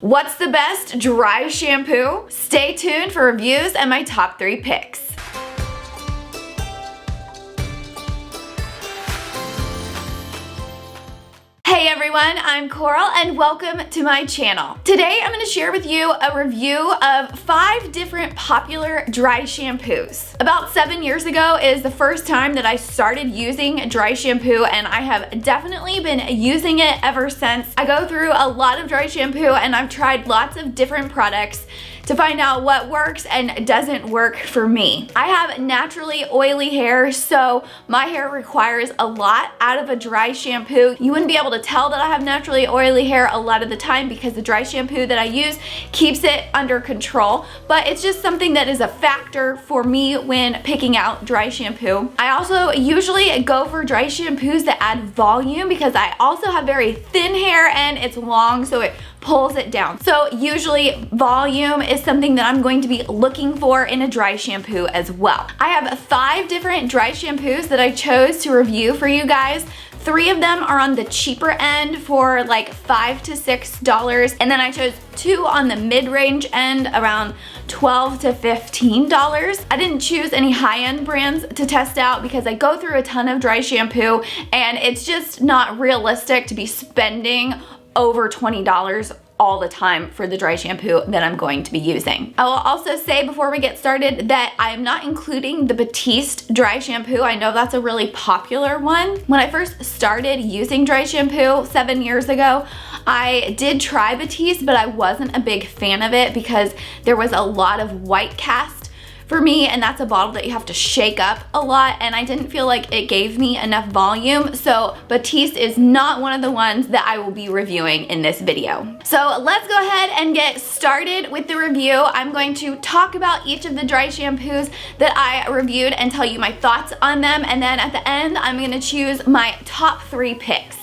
What's the best dry shampoo? Stay tuned for reviews and my top 3 picks. Hey everyone, I'm Coral and welcome to my channel. Today I'm going to share with you a review of 5 different popular dry shampoos. About 7 years ago is the first time that I started using dry shampoo, and I have definitely been using it ever since. I go through a lot of dry shampoo and I've tried lots of different products to find out what works and doesn't work for me. I have naturally oily hair, so my hair requires a lot out of a dry shampoo. You wouldn't be able to tell that I have naturally oily hair a lot of the time because the dry shampoo that I use keeps it under control, but it's just something that is a factor for me when picking out dry shampoo. I also usually go for dry shampoos that add volume because I also have very thin hair and it's long, so it pulls it down. So usually volume is something that I'm going to be looking for in a dry shampoo as well. I have 5 different dry shampoos that I chose to review for you guys. 3 of them are on the cheaper end for like $5 to $6, and then I chose 2 on the mid-range end around $12 to $15. I didn't choose any high-end brands to test out because I go through a ton of dry shampoo and it's just not realistic to be spending over $20 all the time for the dry shampoo that I'm going to be using. I will also say before we get started that I am not including the Batiste dry shampoo. I know that's a really popular one. When I first started using dry shampoo 7 years ago, I did try Batiste, but I wasn't a big fan of it because there was a lot of white cast for me, and that's a bottle that you have to shake up a lot, and I didn't feel like it gave me enough volume, so Batiste is not one of the ones that I will be reviewing in this video. So let's go ahead and get started with the review. I'm going to talk about each of the dry shampoos that I reviewed and tell you my thoughts on them, and then at the end I'm going to choose my top 3 picks.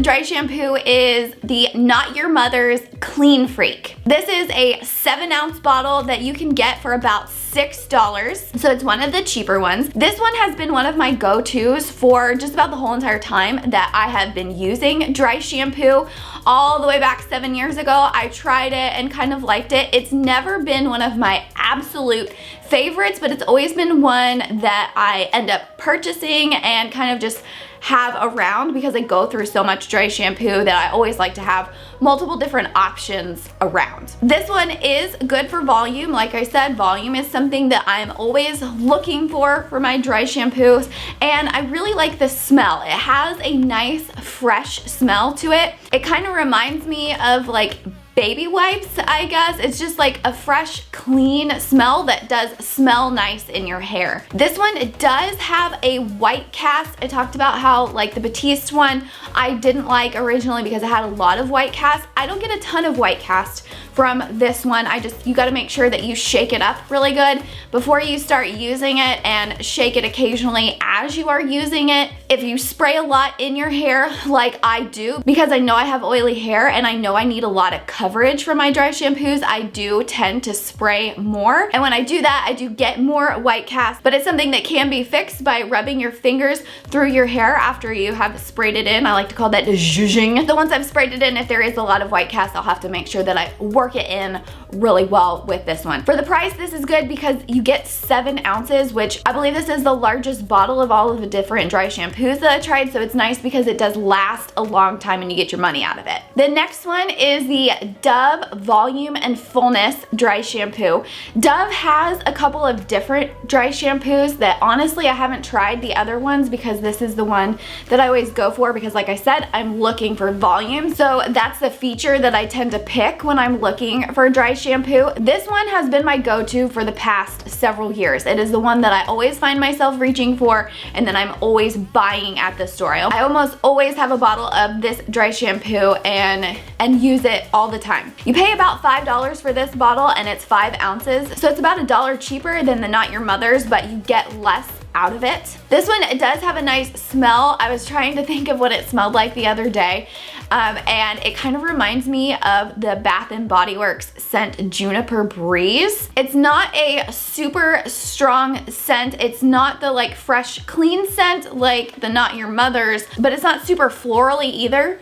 Dry shampoo is the Not Your Mother's Clean Freak. This is a 7-ounce bottle that you can get for about $6, so it's one of the cheaper ones. This one has been one of my go-tos for just about the whole entire time that I have been using dry shampoo. All the way back 7 years ago, I tried it and kind of liked it. It's never been one of my absolute favorites, but it's always been one that I end up purchasing and kind of just have around because I go through so much dry shampoo that I always like to have multiple different options around. This one is good for volume. Like I said, volume is something that I'm always looking for my dry shampoos, and I really like the smell. It has a nice fresh smell to it. It kind of reminds me of like baby wipes, I guess. It's just like a fresh, clean smell that does smell nice in your hair. This one does have a white cast. I talked about how like the Batiste one I didn't like originally because it had a lot of white cast. I don't get a ton of white cast from this one. You gotta make sure that you shake it up really good before you start using it, and shake it occasionally as you are using it. If you spray a lot in your hair like I do, because I know I have oily hair and I know I need a lot of coverage from my dry shampoos, I do tend to spray more, and when I do that I do get more white cast, but it's something that can be fixed by rubbing your fingers through your hair after you have sprayed it in. I like to call that zhuzhing. So once I've sprayed it in, if there is a lot of white cast, I'll have to make sure that I work it in really well with this one. For the price, this is good because you get 7 ounces, which I believe this is the largest bottle of all of the different dry shampoos that I tried, so it's nice because it does last a long time and you get your money out of it. The next one is the Dove Volume and Fullness dry shampoo. Dove has a couple of different dry shampoos that honestly I haven't tried the other ones because this is the one that I always go for because like I said, I'm looking for volume. So that's the feature that I tend to pick when I'm looking for dry shampoo. This one has been my go-to for the past several years. It is the one that I always find myself reaching for and then I'm always buying at the store. I almost always have a bottle of this dry shampoo and use it all the time. You pay about $5 for this bottle and it's 5 ounces, so it's about $1 cheaper than the Not Your Mother's, but you get less out of it. This one, it does have a nice smell. I was trying to think of what it smelled like the other day and it kind of reminds me of the Bath & Body Works scent Juniper Breeze. It's not a super strong scent. It's not the like fresh, clean scent like the Not Your Mother's, but it's not super florally either.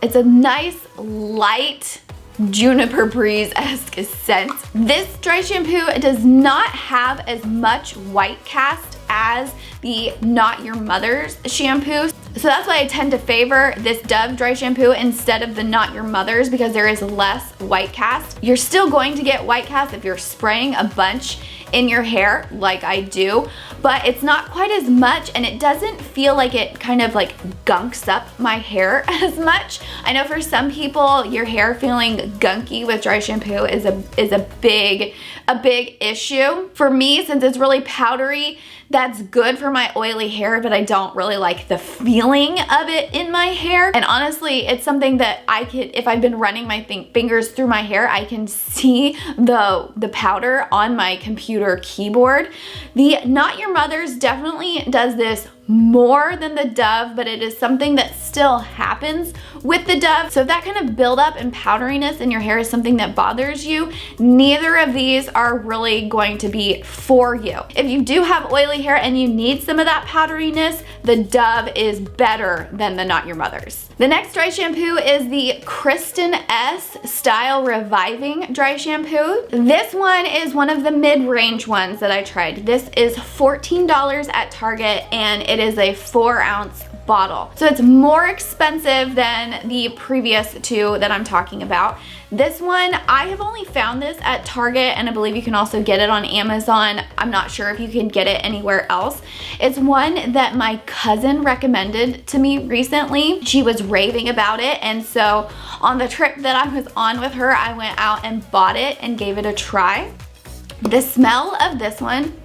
It's a nice, light, Juniper Breeze-esque scent. This dry shampoo does not have as much white cast as the Not Your Mother's shampoo. So that's why I tend to favor this Dove dry shampoo instead of the Not Your Mother's, because there is less white cast. You're still going to get white cast if you're spraying a bunch in your hair like I do, but it's not quite as much, and it doesn't feel like it kind of like gunks up my hair as much. I know for some people, your hair feeling gunky with dry shampoo is a big issue. For me, since it's really powdery, that's good for my oily hair, but I don't really like the feeling of it in my hair. And honestly, it's something that I could, if I've been running my fingers through my hair, I can see the powder on my computer keyboard. The Not Your Mother's definitely does this more than the Dove, but it is something that still happens with the Dove. So if that kind of buildup and powderiness in your hair is something that bothers you, neither of these are really going to be for you. If you do have oily hair and you need some of that powderiness, the Dove is better than the Not Your Mother's. The next dry shampoo is the Kristin Ess Style Reviving Dry Shampoo. This one is one of the mid-range ones that I tried. This is $14 at Target, and it is a 4-ounce bottle. So it's more expensive than the previous two that I'm talking about. This one, I have only found this at Target, and I believe you can also get it on Amazon. I'm not sure if you can get it anywhere else. It's one that my cousin recommended to me recently. She was raving about it, and so on the trip that I was on with her, I went out and bought it and gave it a try. The smell of this one,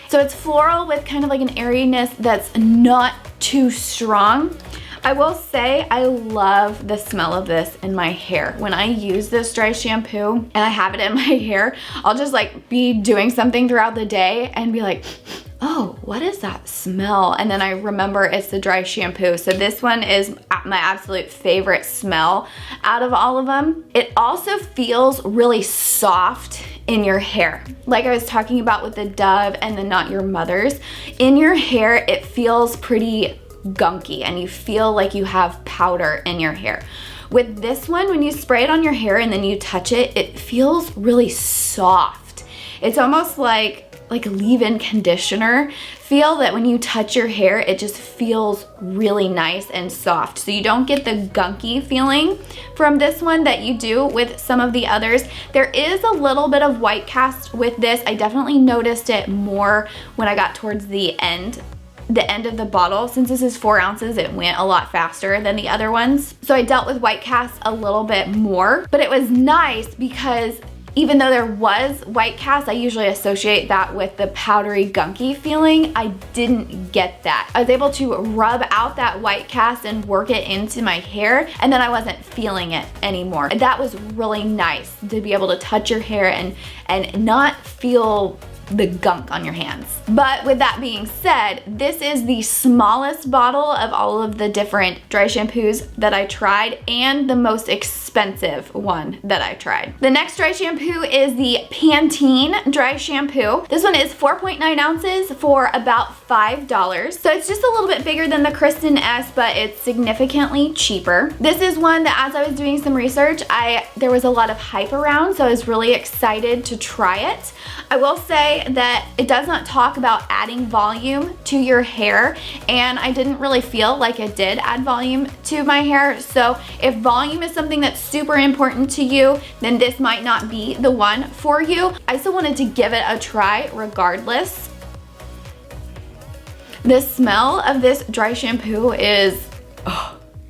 so it's floral with kind of like an airiness that's not too strong. I will say I love the smell of this in my hair. When I use this dry shampoo and I have it in my hair, I'll just like be doing something throughout the day and be like, oh, what is that smell? And then I remember it's the dry shampoo. So this one is my absolute favorite smell out of all of them. It also feels really soft in your hair. Like I was talking about with the Dove and the Not Your Mother's. In your hair, it feels pretty gunky and you feel like you have powder in your hair. With this one, when you spray it on your hair and then you touch it, it feels really soft. It's almost like a leave-in conditioner feel, that when you touch your hair, it just feels really nice and soft. So you don't get the gunky feeling from this one that you do with some of the others. There is a little bit of white cast with this. I definitely noticed it more when I got towards the end of the bottle. Since this is 4 ounces, it went a lot faster than the other ones. So I dealt with white cast a little bit more, but it was nice because even though there was white cast, I usually associate that with the powdery gunky feeling. I didn't get that. I was able to rub out that white cast and work it into my hair, and then I wasn't feeling it anymore. That was really nice to be able to touch your hair and not feel the gunk on your hands. But with that being said, this is the smallest bottle of all of the different dry shampoos that I tried, and the most expensive one that I tried. The next dry shampoo is the Pantene dry shampoo. This one is 4.9 ounces for about $5. So it's just a little bit bigger than the Kristin Ess, but it's significantly cheaper. This is one that, as I was doing some research, there was a lot of hype around, so I was really excited to try it. I will say that it does not talk about adding volume to your hair, and I didn't really feel like it did add volume to my hair. So if volume is something that's super important to you, then this might not be the one for you. I still wanted to give it a try regardless. The smell of this dry shampoo is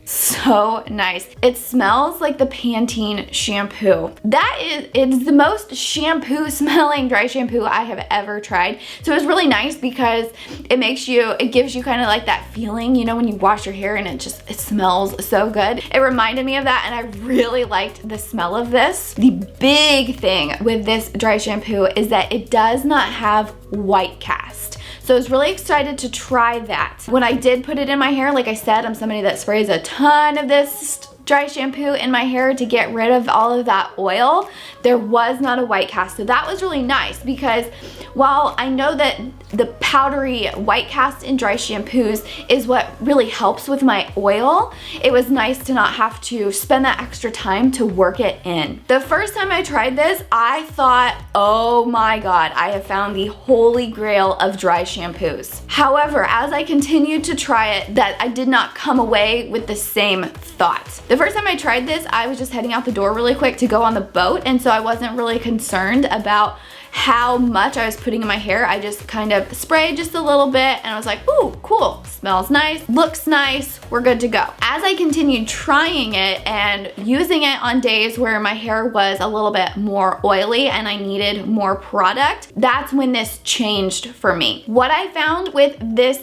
so nice. It smells like the Pantene shampoo. It's the most shampoo smelling dry shampoo I have ever tried. So it's really nice because it gives you kind of like that feeling, you know, when you wash your hair and it smells so good. It reminded me of that, and I really liked the smell of this. The big thing with this dry shampoo is that it does not have white cast. So I was really excited to try that. When I did put it in my hair, like I said, I'm somebody that sprays a ton of this dry shampoo in my hair to get rid of all of that oil. There was not a white cast, so that was really nice, because while I know that the powdery white cast in dry shampoos is what really helps with my oil, it was nice to not have to spend that extra time to work it in. The first time I tried this, I thought, oh my God, I have found the holy grail of dry shampoos. However, as I continued to try it, that I did not come away with the same thought. The first time I tried this, I was just heading out the door really quick to go on the boat, and so I wasn't really concerned about how much I was putting in my hair. I just kind of sprayed just a little bit, and I was like, ooh, cool, smells nice, looks nice, we're good to go. As I continued trying it and using it on days where my hair was a little bit more oily and I needed more product, that's when this changed for me. What I found with this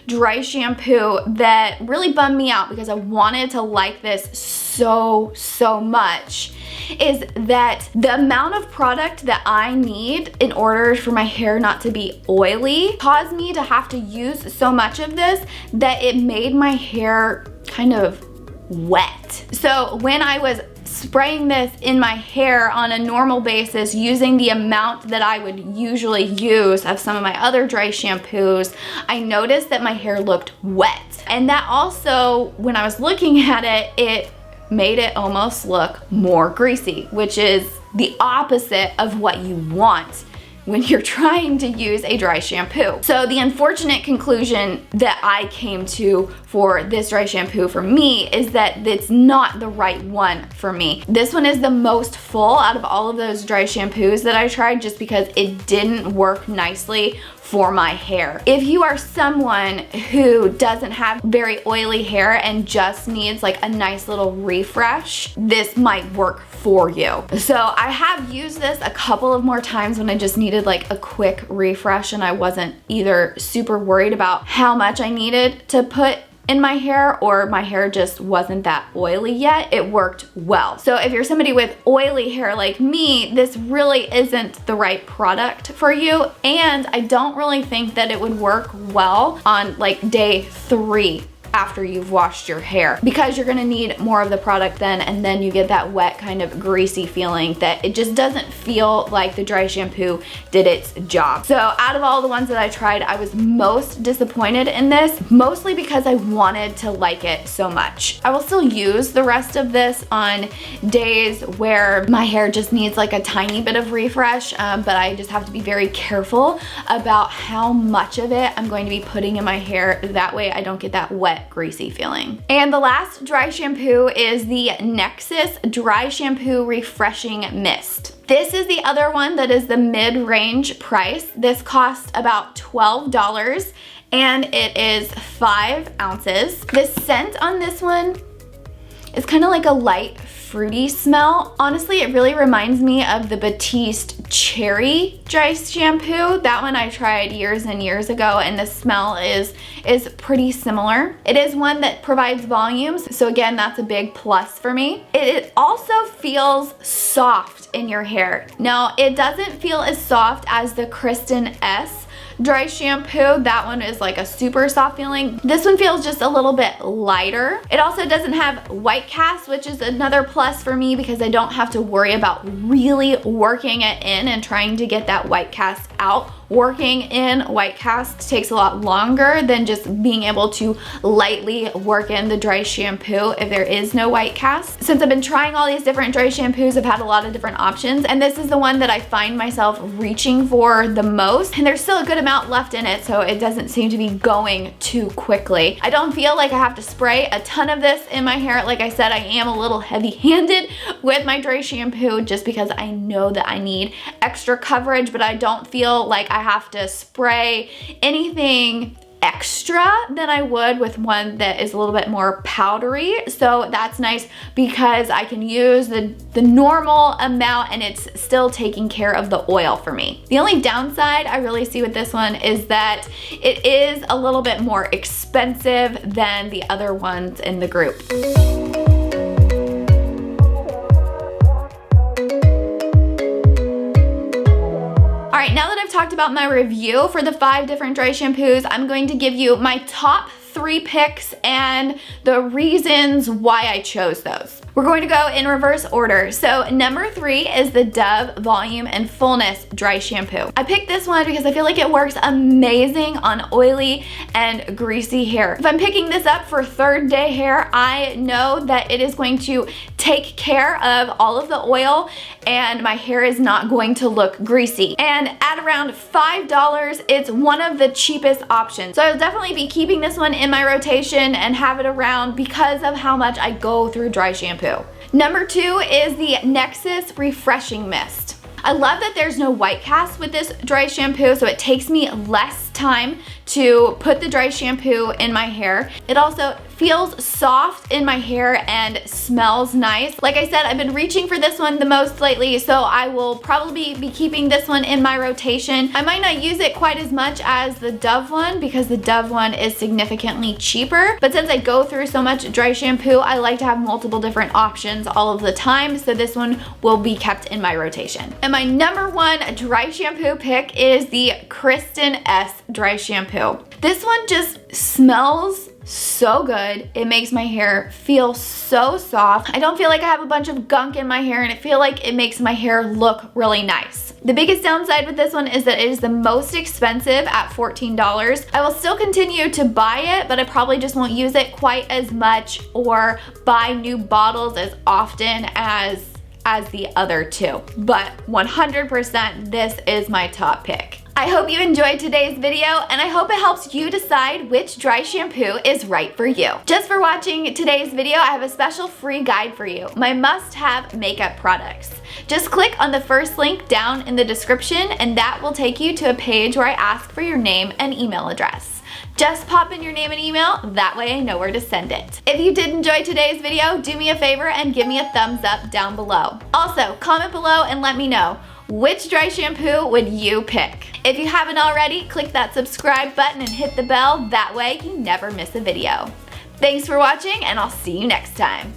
dry shampoo that really bummed me out, because I wanted to like this so much, is that the amount of product that I need in order for my hair not to be oily caused me to have to use so much of this that it made my hair kind of wet. So when I was spraying this in my hair on a normal basis, using the amount that I would usually use of some of my other dry shampoos, I noticed that my hair looked wet. And that also, when I was looking at it, it made it almost look more greasy, which is the opposite of what you want when you're trying to use a dry shampoo. So the unfortunate conclusion that I came to for this dry shampoo for me is that it's not the right one for me. This one is the most full out of all of those dry shampoos that I tried, just because it didn't work nicely for my hair. If you are someone who doesn't have very oily hair and just needs like a nice little refresh, this might work for you. So I have used this a couple of more times when I just needed like a quick refresh and I wasn't either super worried about how much I needed to put in my hair, or my hair just wasn't that oily yet. It worked well. So if you're somebody with oily hair like me, this really isn't the right product for you, and I don't really think that it would work well on like day 3 after you've washed your hair, because you're gonna need more of the product then, and then you get that wet kind of greasy feeling that it just doesn't feel like the dry shampoo did its job. So out of all the ones that I tried, I was most disappointed in this, mostly because I wanted to like it so much. I will still use the rest of this on days where my hair just needs like a tiny bit of refresh, but I just have to be very careful about how much of it I'm going to be putting in my hair. That way I don't get that wet greasy feeling. And the last dry shampoo is the Nexxus Dry Shampoo Refreshing Mist. This is the other one that is the mid-range price. This costs about $12 and it is 5 ounces. The scent on this one is kind of like a light fruity smell. Honestly, it really reminds me of the Batiste Cherry Dry Shampoo. That one I tried years and years ago, and the smell is pretty similar. It is one that provides volumes, so again, that's a big plus for me. It also feels soft in your hair. Now, it doesn't feel as soft as the Kristin Ess dry shampoo. That one is like a super soft feeling. This one feels just a little bit lighter. It also doesn't have white cast, which is another plus for me, because I don't have to worry about really working it in and trying to get that white cast out. Working in white cast takes a lot longer than just being able to lightly work in the dry shampoo if there is no white cast. Since I've been trying all these different dry shampoos, I've had a lot of different options, and this is the one that I find myself reaching for the most, and there's still a good amount left in it, so it doesn't seem to be going too quickly. I don't feel like I have to spray a ton of this in my hair. Like I said, I am a little heavy-handed with my dry shampoo just because I know that I need extra coverage, but I don't feel like I have to spray anything extra than I would with one that is a little bit more powdery. So that's nice because I can use the normal amount and it's still taking care of the oil for me. The only downside I really see with this one is that it is a little bit more expensive than the other ones in the group. All right, now that I've talked about my review for the 5 different dry shampoos, I'm going to give you my top 3 picks and the reasons why I chose those. We're going to go in reverse order. So number 3 is the Dove Volume and Fullness Dry Shampoo. I picked this one because I feel like it works amazing on oily and greasy hair. If I'm picking this up for 3rd day hair, I know that it is going to take care of all of the oil and my hair is not going to look greasy. And at around $5, it's one of the cheapest options. So I'll definitely be keeping this one in my rotation and have it around because of how much I go through dry shampoo. Number 2 is the Nexxus Refreshing Mist. I love that there's no white cast with this dry shampoo, so it takes me less time to put the dry shampoo in my hair. It also feels soft in my hair and smells nice. Like I said, I've been reaching for this one the most lately, so I will probably be keeping this one in my rotation. I might not use it quite as much as the Dove one because the Dove one is significantly cheaper, but since I go through so much dry shampoo, I like to have multiple different options all of the time, so this one will be kept in my rotation. And my number 1 dry shampoo pick is the Kristin Ess dry shampoo. This one just smells so good. It makes my hair feel so soft. I don't feel like I have a bunch of gunk in my hair, and I feel like it makes my hair look really nice. The biggest downside with this one is that it is the most expensive at $14. I will still continue to buy it, but I probably just won't use it quite as much or buy new bottles as often as the other 2. But 100% this is my top pick. I hope you enjoyed today's video, and I hope it helps you decide which dry shampoo is right for you. Just for watching today's video, I have a special free guide for you, my must-have makeup products. Just click on the first link down in the description, and that will take you to a page where I ask for your name and email address. Just pop in your name and email, that way I know where to send it. If you did enjoy today's video, do me a favor and give me a thumbs up down below. Also, comment below and let me know, which dry shampoo would you pick? If you haven't already, click that subscribe button and hit the bell, that way you never miss a video. Thanks for watching, and I'll see you next time.